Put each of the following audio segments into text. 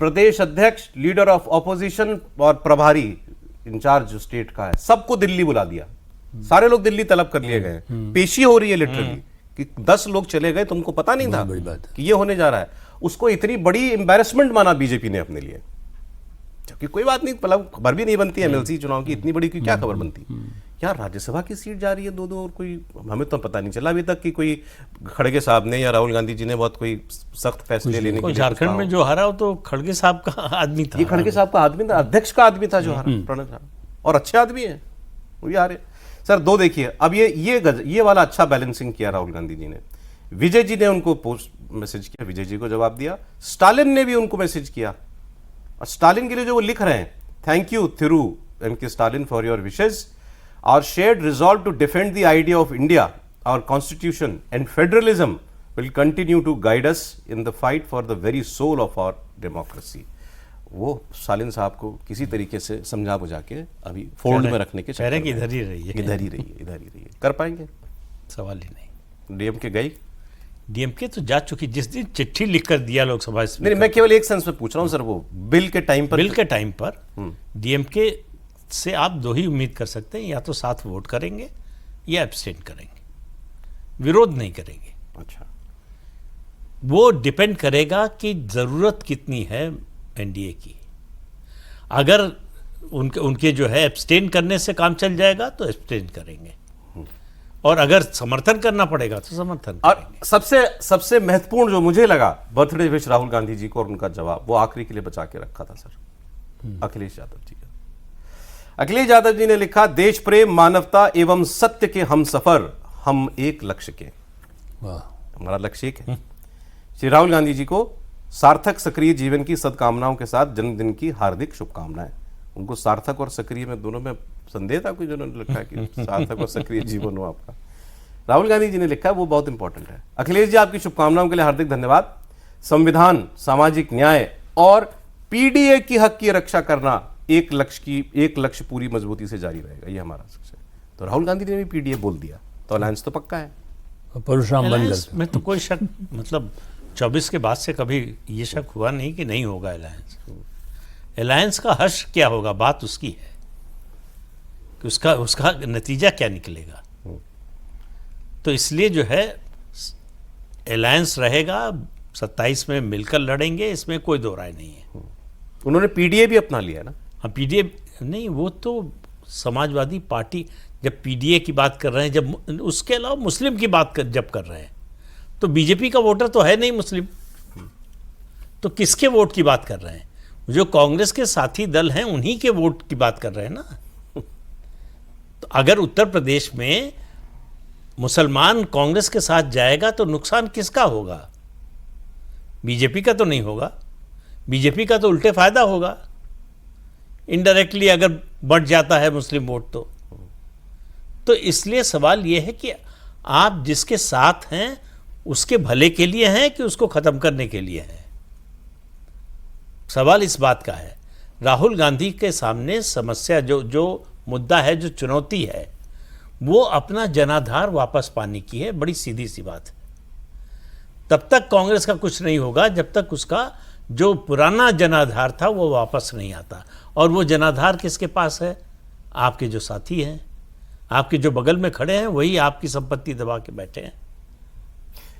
प्रदेश अध्यक्ष, leader of opposition और प्रभारी इंचार्ज जो स्टेट का है, सबको दिल्ली बुला दिया। सारे लोग दिल्ली तलब कर लिए गए। पेशी हो रही है लिटरली कि 10 लोग चले गए, तुमको पता नहीं था बड़ी बात कि ये होने जा रहा है। उसको इतनी बड़ी एम्बैरेसमेंट माना बीजेपी ने अपने लिए, जबकि कोई बात नहीं, मतलब खबर भी नहीं बनती एमएलसी चुनाव की, इतनी बड़ी की क्या खबर बनती यार। राज्यसभा की सीट जा रही है 2-2 और कोई हमें तो पता नहीं चला अभी तक कि कोई खड़गे साहब ने या राहुल गांधी जी ने बहुत कोई सख्त फैसले लेने के लिए। झारखंड में जो हारा वो तो खड़गे साहब का आदमी था। ये खड़गे साहब का आदमी था, अध्यक्ष का आदमी था जो हारा, प्रणब साहब, और अच्छे आदमी है वो भी हारे। सर दो देखिए, अब ये वाला अच्छा बैलेंसिंग किया राहुल गांधी जी ने। विजय जी ने उनको पोस्ट मैसेज किया, विजय जी को जवाब दिया। स्टालिन ने भी उनको मैसेज किया, और स्टालिन के लिए जो वो लिख रहे हैं, thank you Thiru MK. Stalin for your wishes, our shared resolve to defend the idea of India, our constitution and federalism will continue to guide us in the fight for the very soul of our democracy. वो Stalin साहब को किसी तरीके से समझा बुझा के अभी फोल्ड में रखने के चेहरे की इधर ही रही है, इधर ही रही है। कर पाएंगे? सवाल ही नहीं। डीएमके गई, डीएमके तो जा चुकी। जिस दिन चिट्ठी लिखकर दिया लोकसभा नहीं, मैं केवल एक सेंस में पूछ रहा हूँ सर, वो बिल के टाइम पर डीएमके से आप दो ही उम्मीद कर सकते हैं, या तो साथ वोट करेंगे या एब्सटेन करेंगे, विरोध नहीं करेंगे। अच्छा, वो डिपेंड करेगा कि जरूरत कितनी है एनडीए की। अगर उनके जो है एब्सटेन करने से काम चल जाएगा तो एब्सटेन करेंगे, और अगर समर्थन करना पड़ेगा तो समर्थन और करेंगे। सबसे महत्वपूर्ण जो मुझे लगा, बर्थडे विश राहुल गांधी जी को और उनका जवाब, वो आखिरी के लिए बचा के रखा था सर, अखिलेश यादव जी का। अखिलेश यादव जी ने लिखा, देश प्रेम, मानवता एवं सत्य के हम सफर, हम एक लक्ष्य के। हमारा लक्ष्य एक है। श्री राहुल गांधी जी को सार्थक सक्रिय जीवन की सद्कामनाओं के साथ जन्मदिन की हार्दिक शुभकामनाएं। उनको सार्थक और सक्रिय में दोनों में संदेह था, कोई जिन्होंने लिखा कि सार्थक और सक्रिय जीवन हो आपका। राहुल गांधी जी ने लिखा, वो बहुत इंपॉर्टेंट है। अखिलेश जी, आपकी शुभकामनाओं के लिए हार्दिक धन्यवाद। संविधान, सामाजिक न्याय और पीडीए की हक की रक्षा करना एक लक्ष्य पूरी मजबूती से जारी रहेगा, ये हमारा लक्ष्य है। तो राहुल गांधी ने भी पीडीए बोल दिया, तो अलायंस तो पक्का है। परशुराम बन गए में तो कोई शक, मतलब 24 के बाद से कभी ये शक हुआ नहीं कि नहीं होगा अलायंस। अलायंस का हर्ष क्या होगा, बात उसकी है कि उसका नतीजा क्या निकलेगा। तो इसलिए जो है अलायंस रहेगा, 27 में मिलकर लड़ेंगे, इसमें कोई दो राय नहीं है। उन्होंने पीडीए भी अपना लिया ना। हाँ, पीडीए नहीं, वो तो समाजवादी पार्टी जब पीडीए की बात कर रहे हैं, जब उसके अलावा मुस्लिम की बात जब कर रहे हैं, तो बीजेपी का वोटर तो है नहीं मुस्लिम, तो किसके वोट की बात कर रहे हैं? जो कांग्रेस के साथी दल हैं उन्हीं के वोट की बात कर रहे हैं ना। तो अगर उत्तर प्रदेश में मुसलमान कांग्रेस के साथ जाएगा तो नुकसान किसका होगा? बीजेपी का तो नहीं होगा, बीजेपी का तो उल्टे फायदा होगा इनडायरेक्टली, अगर बढ़ जाता है मुस्लिम वोट तो इसलिए सवाल यह है कि आप जिसके साथ हैं उसके भले के लिए हैं कि उसको खत्म करने के लिए हैं? सवाल इस बात का है। राहुल गांधी के सामने समस्या, जो मुद्दा है, जो चुनौती है, वो अपना जनाधार वापस पाने की है। बड़ी सीधी सी बात है। तब तक कांग्रेस का कुछ नहीं होगा जब तक उसका जो पुराना जनाधार था वो वापस नहीं आता। और वो जनाधार किसके पास है? आपके जो साथी हैं, आपके जो बगल में खड़े हैं, वही आपकी संपत्ति दबा के बैठे हैं।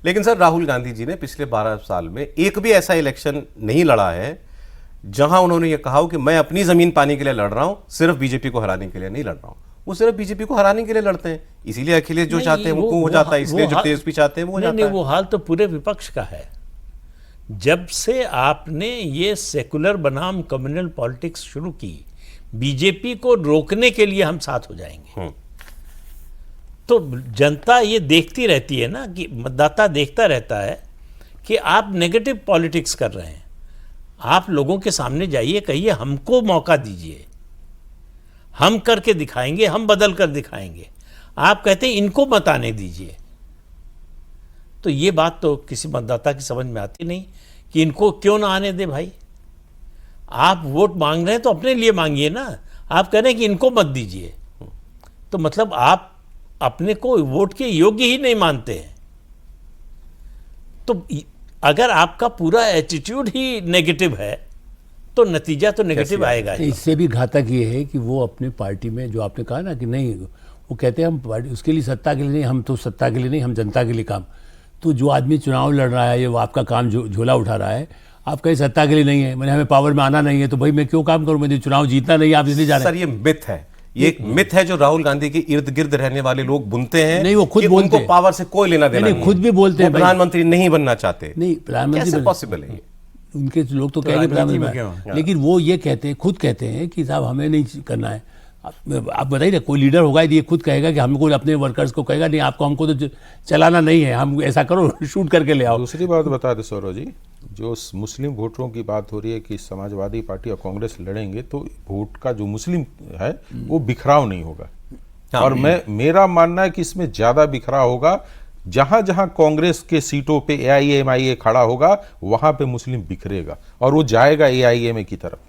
लेकिन सर, राहुल गांधी जी ने पिछले 12 साल में एक भी ऐसा इलेक्शन नहीं लड़ा है जहां उन्होंने ये कहा हो कि मैं अपनी जमीन पाने के लिए लड़ रहा हूं, सिर्फ बीजेपी को हराने के लिए नहीं लड़ रहा हूं। वो सिर्फ बीजेपी को हराने के लिए लड़ते हैं, इसीलिए अखिलेश जो चाहते हैं वो हो जाता है, इसलिए जो तेजस्वी चाहते हैं वो हो जाता है। वो हाल तो पूरे विपक्ष का है। जब से आपने ये सेकुलर बनाम कम्युनल पॉलिटिक्स शुरू की, बीजेपी को रोकने के लिए हम साथ हो जाएंगे, तो जनता ये देखती रहती है ना, कि मतदाता देखता रहता है कि आप नेगेटिव पॉलिटिक्स कर रहे हैं। आप लोगों के सामने जाइए, कहिए हमको मौका दीजिए, हम करके दिखाएंगे, हम बदल कर दिखाएंगे। आप कहते हैं इनको मत आने दीजिए, तो ये बात तो किसी मतदाता की समझ में आती नहीं कि इनको क्यों ना आने दे। भाई, आप वोट मांग रहे हैं तो अपने लिए मांगिए ना। आप कह रहे हैं कि इनको मत दीजिए, तो मतलब आप अपने को वोट के योग्य ही नहीं मानते हैं। तो अगर आपका पूरा एटीट्यूड ही नेगेटिव है तो नतीजा तो नेगेटिव आएगा ही। इससे भी घातक ये है कि वो अपने पार्टी में, जो आपने कहा ना कि नहीं, वो कहते हैं हम पार्टी उसके लिए, सत्ता के लिए नहीं, हम तो सत्ता के लिए नहीं, हम जनता के लिए काम। तो जो आदमी चुनाव लड़ रहा है, ये वो आपका काम झोला उठा रहा है, आप कहीं सत्ता के लिए नहीं है, मैंने हमें पावर में आना नहीं है, तो भाई मैं क्यों काम करूं, मुझे चुनाव जीतना नहीं है, आप इसलिए जा रहे हैं। सर ये मिथ है, ये एक मिथ है जो राहुल गांधी के इर्द गिर्द रहने वाले लोग बुनते हैं। नहीं, वो खुद कि बोलते उनको हैं। पावर से कोई लेना देना नहीं, खुद भी बोलते हैं भाई। प्रधानमंत्री नहीं बनना चाहते। नहीं, प्रधानमंत्री कैसे पॉसिबल है ये? उनके लोग तो कहेंगे प्रधानमंत्री, लेकिन वो ये कहते हैं, खुद कहते हैं कि साहब हमें नहीं करना है। आप बताइए ना, कोई लीडर होगा ये खुद कहेगा कि हमको, अपने वर्कर्स को कहेगा नहीं आपको, हमको तो चलाना नहीं है, हम ऐसा करो शूट करके ले आओ। दूसरी बात बता दे सौरभ जी, जो मुस्लिम वोटरों की बात हो रही है कि समाजवादी पार्टी और कांग्रेस लड़ेंगे, तो वोट का जो मुस्लिम है वो बिखराव नहीं होगा। हाँ, और मेरा मानना है कि इसमें ज्यादा बिखराव होगा जहां जहां कांग्रेस के सीटों पे AIMIA खड़ा होगा, वहां पे मुस्लिम बिखरेगा और वो जाएगा AIMA की तरफ।